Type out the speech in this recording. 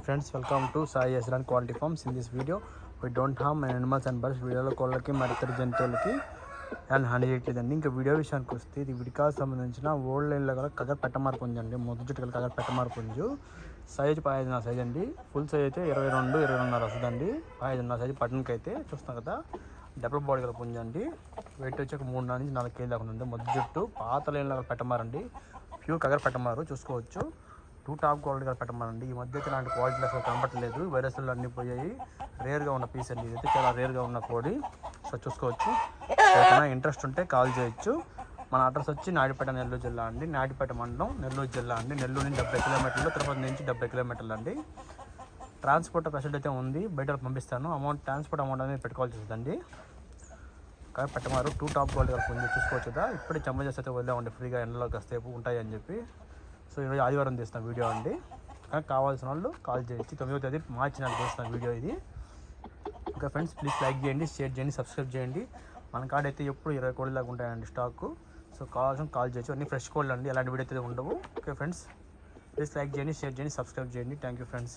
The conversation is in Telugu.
Friends, welcome to Sai Yasran Quality Farms. In this video, we don't harm animals and birds. వీడియోలో కోళ్ళకి మరి ఇతర జంతువులకి అండ్ హాని చేయట్లేదండి. ఇంకా వీడియో విషయానికి వస్తే ఇది విడికాకు సంబంధించిన ఓల్డ్ లైన్లో గల కగర్ పెట్టమార్ పుంజు అండి. మొదటి చుట్టుకల కగర్ పెట్టమార్ పుంజు సైజు 15 సైజ్ అండి. ఫుల్ సైజ్ అయితే 22-22.5 వస్తుందండి. 15 సైజు పట్టణకి అయితే చూస్తాం కదా. డబుల్ బాడీ గల పుంజు అండి. వెయిట్ వచ్చి ఒక 3-4 కేజీ దాకా ఉంది. మొదటి జుట్టు పాత లైన్లో పెట్టమారండి. ప్యూర్ కగర్ పెట్టమారు చూసుకోవచ్చు. 2 టాప్ క్వాలిటీగా పెట్టమనండి. ఈ మధ్య అయితే ఇలాంటి క్వాలిటీలు అసలు కనపడలేదు. వైరస్లు అన్నీ పోయాయి. రేర్గా ఉన్న పీస్ అండి. ఇదైతే చాలా రేర్గా ఉన్న కోడి. సో చూసుకోవచ్చు. ఏదైనా ఇంట్రెస్ట్ ఉంటే కాల్ చేయొచ్చు. మన అడ్రస్ వచ్చి నాయుడుపేట నెల్లూరు జిల్లా అండి. నాయుడుపేట మండలం నెల్లూరు జిల్లా అండి. నెల్లూరు నుంచి 70 కిలోమీటర్లు, తిరుపతి నుంచి 70 కిలోమీటర్లు అండి. ట్రాన్స్పోర్ట్ ఫెసిలిటీ అయితే ఉంది. బయట పంపిస్తాను. ట్రాన్స్పోర్ట్ అమౌంట్ అనేది పెట్టుకోవాల్సి వస్తుందండి. కానీ పెట్టమారు 2 టాప్ క్వాలిటీ ఉంది చూసుకోవచ్చు కదా. ఇప్పుడే చెమ్మ చేస్తే అయితే వదిలేమండి ఫ్రీగా ఎండలోకి వస్తే ఉంటాయి అని చెప్పి. సో ఈరోజు ఆదివారం తీస్తున్న వీడియో అండి. కానీ కావాల్సిన వాళ్ళు కాల్ చేయొచ్చు. 9వ తేదీ మార్చి 4 తీస్తున్న వీడియో ఇది. ఓకే ఫ్రెండ్స్, ప్లీజ్ లైక్ చేయండి, షేర్ చేయండి, సబ్స్క్రైబ్ చేయండి. మన కాడ అయితే ఎప్పుడు 20 కోడి దాకా ఉంటాయండి స్టాక్. సో కావాల్సిన కాల్ చేయొచ్చు. అన్ని ఫ్రెష్ కోళ్ళు అండి, ఎలాంటి వీడియో అయితే ఉండవు. ఓకే ఫ్రెండ్స్, ప్లీజ్ లైక్ చేయండి, షేర్ చేయండి, సబ్స్క్రైబ్ చేయండి. Thank you friends.